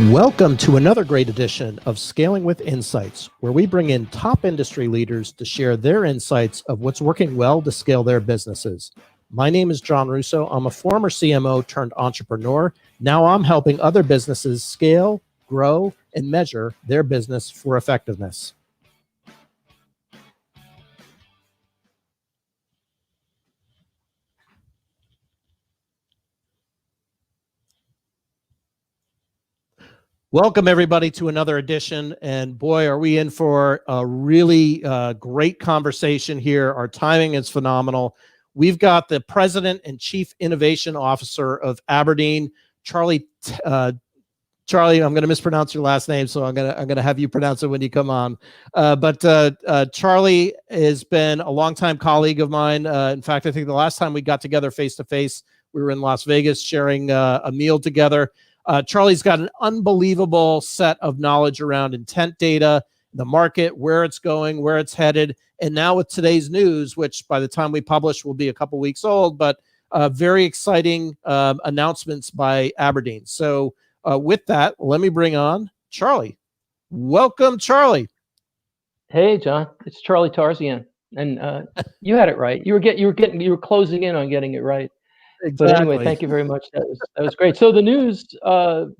Welcome to another great edition of Scaling with Insights, where we bring in top industry leaders to share their insights of what's working well to scale their businesses. My name is John Russo. I'm a former CMO turned entrepreneur. Now I'm helping other businesses scale, grow, and measure their business for effectiveness. Welcome, everybody, to another edition. And boy, are we in for a really great conversation here. Our timing is phenomenal. We've got the President and Chief Innovation Officer of Aberdeen, Charlie. Charlie, I'm going to mispronounce your last name, so I'm going to have you pronounce it when you come on. But Charlie has been a longtime colleague of mine. In fact, I think the last time we got together face to face, we were in Las Vegas sharing a meal together. Charlie's got an unbelievable set of knowledge around intent data, the market, where it's going, where it's headed, and now with today's news, which by the time we publish will be a couple weeks old, but very exciting announcements by Aberdeen. So with that, let me bring on Charlie. Welcome, Charlie. Hey, John. It's Charlie Tarzian, and you had it right. You were closing in on getting it right. Exactly. But anyway, thank you very much. That was great. So the news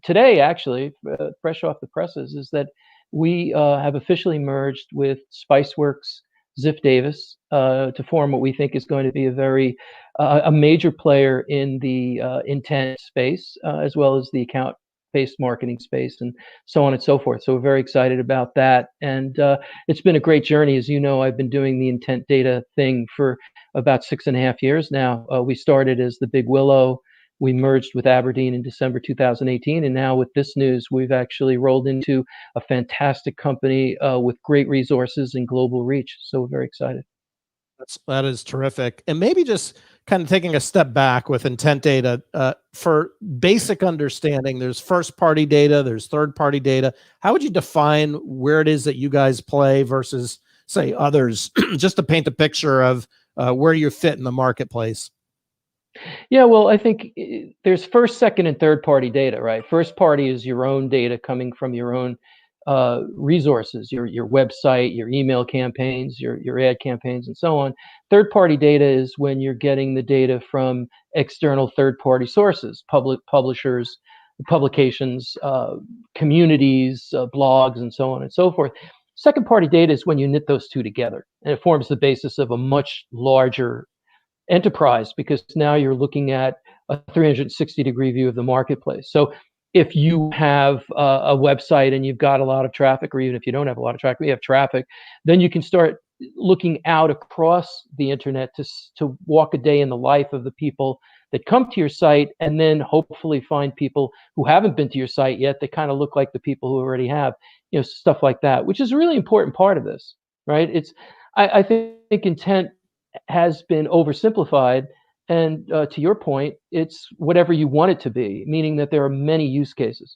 today, actually, fresh off the presses, is that we have officially merged with Spiceworks Ziff Davis to form what we think is going to be a major player in the intent space, as well as the account-based marketing space, and so on and so forth. So we're very excited about that, and it's been a great journey. As you know, I've been doing the intent data thing for about 6.5 years now. We started as the Big Willow. We merged with Aberdeen in December 2018, and now with this news, we've actually rolled into a fantastic company with great resources and global reach. So we're very excited. That is terrific. And maybe just kind of taking a step back with intent data, for basic understanding, there's first-party data, there's third-party data. How would you define where it is that you guys play versus, say, others, just to paint a picture of where you fit in the marketplace? Yeah, well, I think there's first, second, and third-party data, right? First party is your own data coming from your own resources, your website, your email campaigns, your ad campaigns, and so on. Third-party data is when you're getting the data from external third-party sources, public publishers, publications, communities, blogs, and so on and so forth. Second-party data is when you knit those two together, and it forms the basis of a much larger enterprise, because now you're looking at a 360-degree view of the marketplace. So if you have a website and you've got a lot of traffic, or even if you don't have a lot of traffic, you have traffic, then you can start looking out across the internet to walk a day in the life of the people that come to your site, and then hopefully find people who haven't been to your site yet that kind of look like the people who already have, stuff like that, which is a really important part of this, right? I think intent has been oversimplified, and to your point, it's whatever you want it to be, meaning that there are many use cases.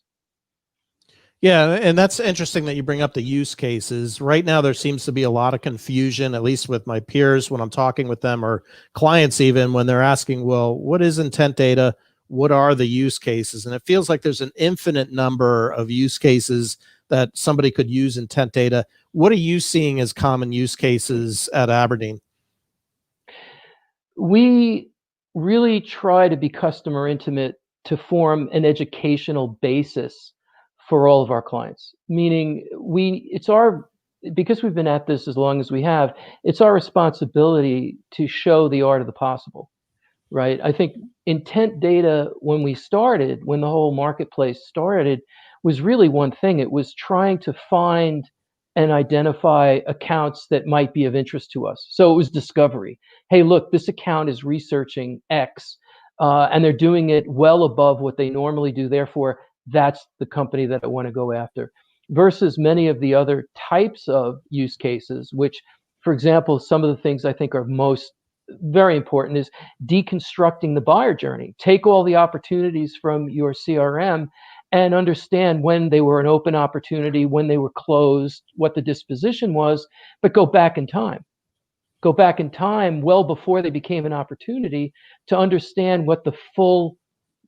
Yeah, and that's interesting that you bring up the use cases. Right now, there seems to be a lot of confusion, at least with my peers when I'm talking with them, or clients even, when they're asking, well, what is intent data? What are the use cases? And it feels like there's an infinite number of use cases that somebody could use intent data. What are you seeing as common use cases at Aberdeen? We really try to be customer intimate to form an educational basis for all of our clients, meaning because we've been at this as long as we have, it's our responsibility to show the art of the possible, right? I think intent data, when the whole marketplace started, was really one thing. It was trying to find and identify accounts that might be of interest to us. So it was discovery. Hey, look, this account is researching X, and they're doing it well above what they normally do. Therefore, that's the company that I want to go after. Versus many of the other types of use cases, which, for example, some of the things I think are most very important is deconstructing the buyer journey. Take all the opportunities from your CRM and understand when they were an open opportunity, when they were closed, what the disposition was, but go back in time. Go back in time well before they became an opportunity to understand what the full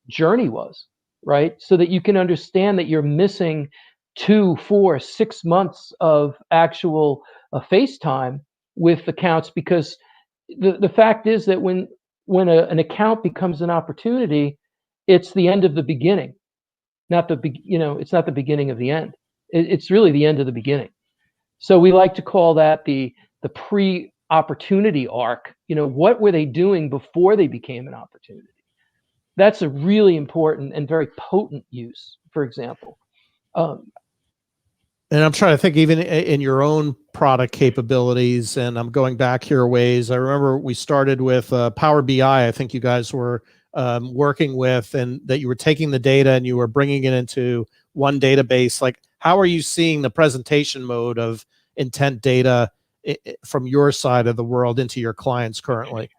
journey was. right? So that you can understand that you're missing 2, 4, 6 months of actual face time with accounts, because the fact is that when an account becomes an opportunity, it's the end of the beginning, not it's not the beginning of the end. It's really the end of the beginning. So we like to call that the pre-opportunity arc. What were they doing before they became an opportunity? That's a really important and very potent use, for example. And I'm trying to think, even in your own product capabilities, and I'm going back here a ways. I remember we started with Power BI. I think you guys were working with, and that you were taking the data and you were bringing it into one database. Like, how are you seeing the presentation mode of intent data from your side of the world into your clients currently?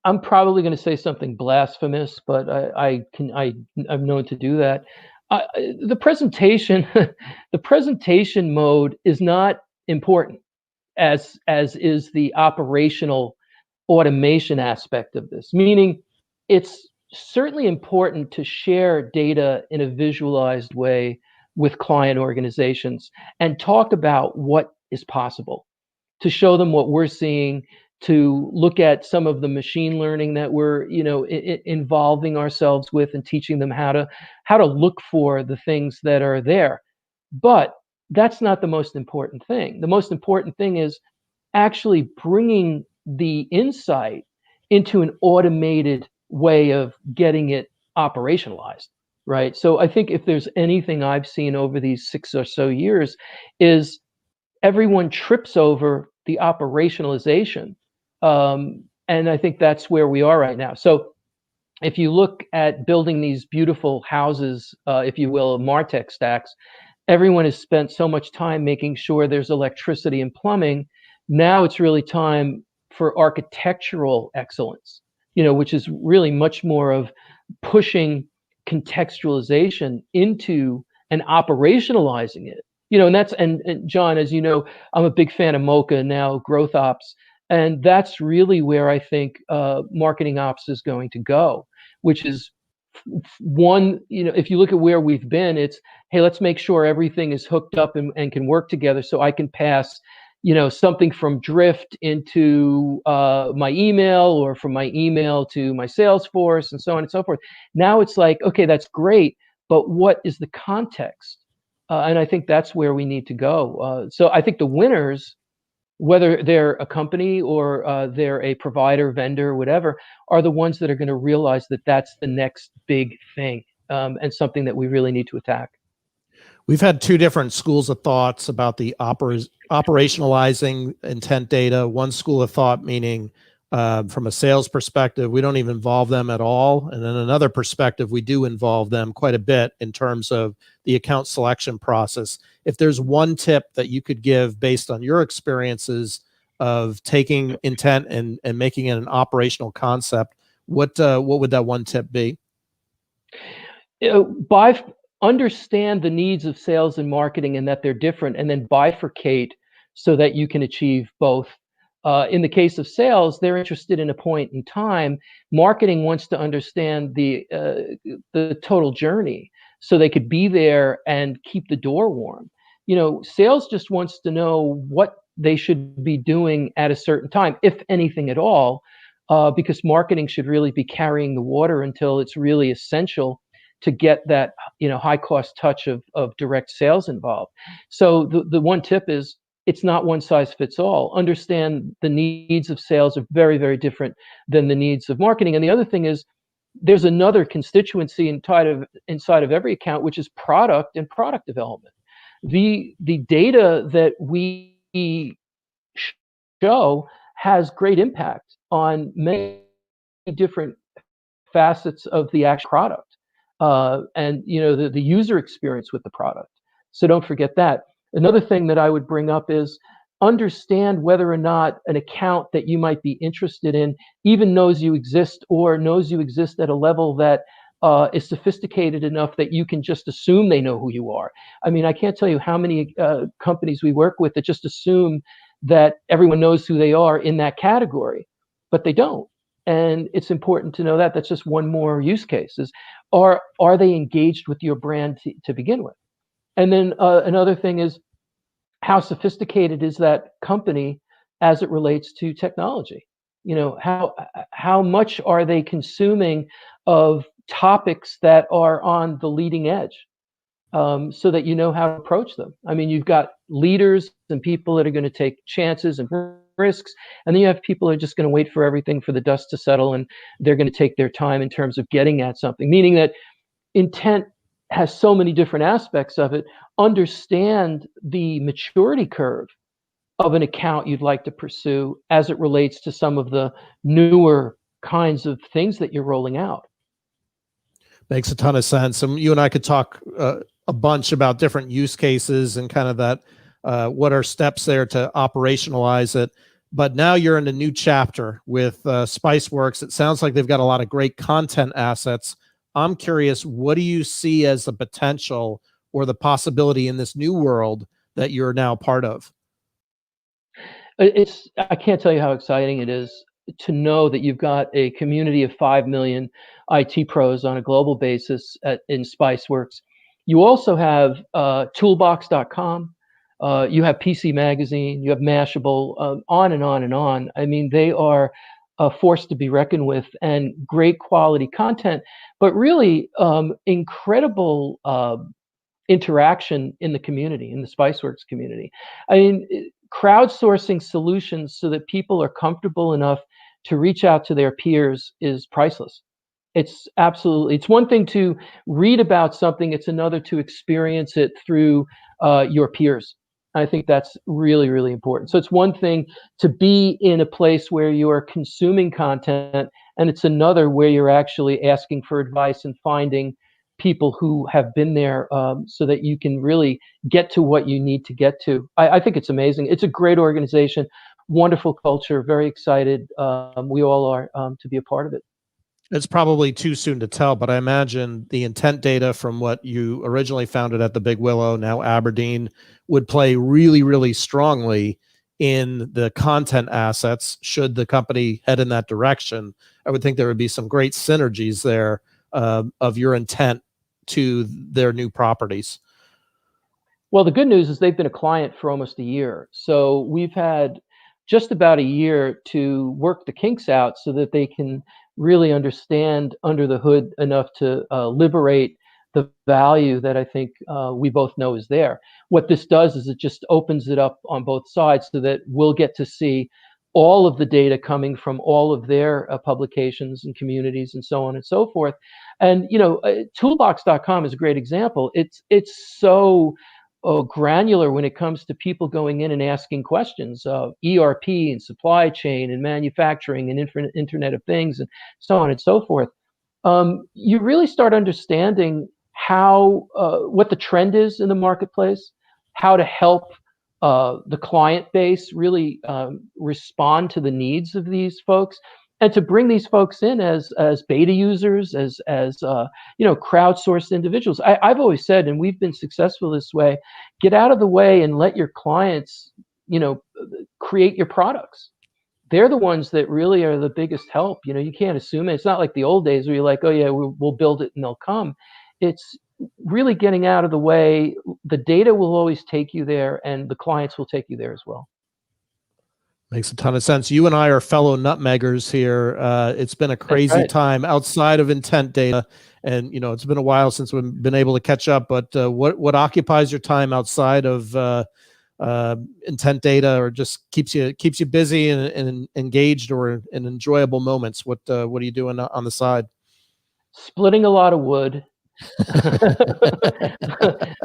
I'm probably going to say something blasphemous, but I'm known to do that. The presentation, the presentation mode is not important as is the operational automation aspect of this. Meaning, it's certainly important to share data in a visualized way with client organizations and talk about what is possible, to show them what we're seeing, to look at some of the machine learning that we're involving ourselves with, and teaching them how to look for the things that are there. But that's not the most important thing. The most important thing is actually bringing the insight into an automated way of getting it operationalized, right? So I think if there's anything I've seen over these 6 or so years, is everyone trips over the operationalization. And I think that's where we are right now. So if you look at building these beautiful houses, if you will, MarTech stacks, everyone has spent so much time making sure there's electricity and plumbing. Now it's really time for architectural excellence, which is really much more of pushing contextualization into and operationalizing it. And John, as you know, I'm a big fan of Mocha, now Growth Ops, and that's really where I think marketing ops is going to go, which is one, if you look at where we've been, it's, hey, let's make sure everything is hooked up and can work together, so I can pass something from Drift into my email, or from my email to my Salesforce, and so on and so forth. Now it's like, okay, that's great, but what is the context? And I think that's where we need to go. So I think the winners, whether they're a company or they're a provider, vendor, whatever, are the ones that are going to realize that that's the next big thing, and something that we really need to attack. We've had two different schools of thoughts about the operationalizing intent data. One school of thought meaning from a sales perspective, we don't even involve them at all. And then another perspective, we do involve them quite a bit in terms of the account selection process. If there's one tip that you could give based on your experiences of taking intent and making it an operational concept, what would that one tip be? Understand the needs of sales and marketing, and that they're different, and then bifurcate so that you can achieve both. In the case of sales, they're interested in a point in time. Marketing wants to understand the total journey, so they could be there and keep the door warm. Sales just wants to know what they should be doing at a certain time, if anything at all, because marketing should really be carrying the water until it's really essential to get that high cost touch of direct sales involved. So the one tip is, it's not one size fits all. Understand the needs of sales are very, very different than the needs of marketing. And the other thing is, there's another constituency inside of every account, which is product and product development. The data that we show has great impact on many different facets of the actual product, and the user experience with the product. So don't forget that. Another thing that I would bring up is, understand whether or not an account that you might be interested in even knows you exist, or knows you exist at a level that is sophisticated enough that you can just assume they know who you are. I mean, I can't tell you how many companies we work with that just assume that everyone knows who they are in that category, but they don't. And it's important to know that. That's just one more use case. Are they engaged with your brand to begin with? And then another thing is, how sophisticated is that company as it relates to technology? How much are they consuming of topics that are on the leading edge, so that you know how to approach them. I mean, you've got leaders and people that are going to take chances and risks, and then you have people who are just going to wait for everything for the dust to settle, and they're going to take their time in terms of getting at something, meaning that intent has so many different aspects of it. Understand the maturity curve of an account you'd like to pursue as it relates to some of the newer kinds of things that you're rolling out. Makes a ton of sense. And you and I could talk a bunch about different use cases and kind of that, what are steps there to operationalize it. But now you're in a new chapter with Spiceworks. It sounds like they've got a lot of great content assets. I'm curious, what do you see as the potential or the possibility in this new world that you're now part of? I can't tell you how exciting it is to know that you've got a community of 5 million IT pros on a global basis in Spiceworks. You also have toolbox.com, you have PC Magazine, you have Mashable, on and on and on. I mean, they are a force to be reckoned with, and great quality content, but really incredible interaction in the community, in the Spiceworks community. I mean, crowdsourcing solutions so that people are comfortable enough to reach out to their peers is priceless. It's one thing to read about something, it's another to experience it through your peers. I think that's really, really important. So it's one thing to be in a place where you are consuming content, and it's another where you're actually asking for advice and finding people who have been there, so that you can really get to what you need to get to. I think it's amazing. It's a great organization, wonderful culture, very excited. We all are to be a part of it. It's probably too soon to tell, but I imagine the intent data from what you originally founded at the Big Willow, now Aberdeen, would play really, really strongly in the content assets should the company head in that direction. I would think there would be some great synergies there of your intent to their new properties. Well, the good news is they've been a client for almost a year. So we've had just about a year to work the kinks out so that they can really understand under the hood enough to liberate the value that I think we both know is there. What this does is it just opens it up on both sides so that we'll get to see all of the data coming from all of their publications and communities and so on and so forth. And toolbox.com is a great example. It's so granular when it comes to people going in and asking questions of ERP and supply chain and manufacturing and Internet of Things and so on and so forth. You really start understanding how what the trend is in the marketplace, how to help the client base really respond to the needs of these folks, and to bring these folks in as beta users, as crowdsourced individuals. I've always said, and we've been successful this way, get out of the way and let your clients, create your products. They're the ones that really are the biggest help. You can't assume it. It's not like the old days where you're like, oh yeah, we'll build it and they'll come. It's really getting out of the way. The data will always take you there, and the clients will take you there as well. Makes a ton of sense. You and I are fellow nutmeggers here. It's been a crazy time outside of intent data, and it's been a while since we've been able to catch up. But what occupies your time outside of intent data, or just keeps you busy and engaged, or in enjoyable moments? What are you doing on the side? Splitting a lot of wood.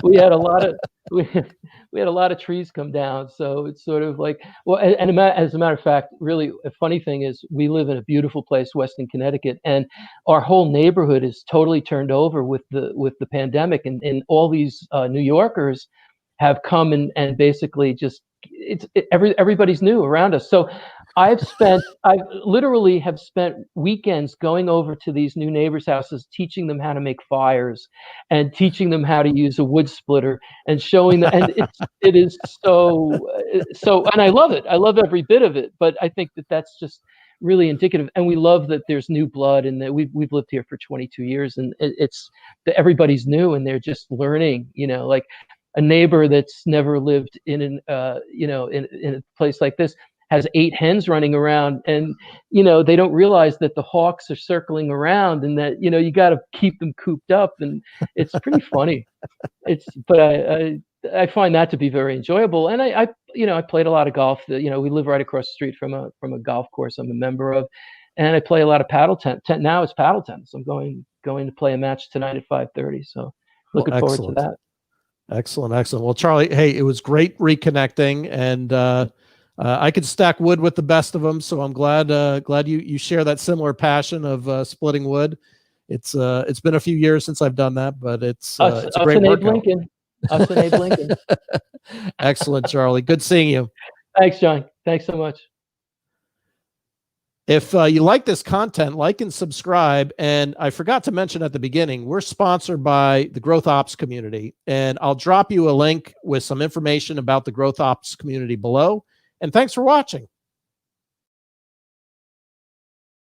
we had a lot of trees come down, so it's sort of like, well, and as a matter of fact, really a funny thing is we live in a beautiful place, Weston, Connecticut, and our whole neighborhood is totally turned over with the pandemic, and all these New Yorkers have come and basically just everybody's new around us. So I literally have spent weekends going over to these new neighbors' houses, teaching them how to make fires and teaching them how to use a wood splitter and showing them. And it is so, and I love it. I love every bit of it. But I think that's just really indicative. And we love that there's new blood, and that we've lived here for 22 years, and it's that everybody's new and they're just learning. Like a neighbor that's never lived in in a place like this has 8 hens running around, and they don't realize that the hawks are circling around, and that you got to keep them cooped up, and it's pretty funny. But I find that to be very enjoyable, and I played a lot of golf. We live right across the street from a golf course I'm a member of, and I play a lot of paddle tennis. Now it's paddle tennis. I'm going to play a match tonight at 5:30. So looking forward to that. Excellent. Well, Charlie, hey, it was great reconnecting, and I could stack wood with the best of them. So I'm glad you share that similar passion of splitting wood. It's been a few years since I've done that, but it's a great workout. Us and Abe Lincoln. Excellent, Charlie. Good seeing you. Thanks, John. Thanks so much. If you like this content, like and subscribe. And I forgot to mention at the beginning, we're sponsored by the Growth Ops community. And I'll drop you a link with some information about the Growth Ops community below. And thanks for watching.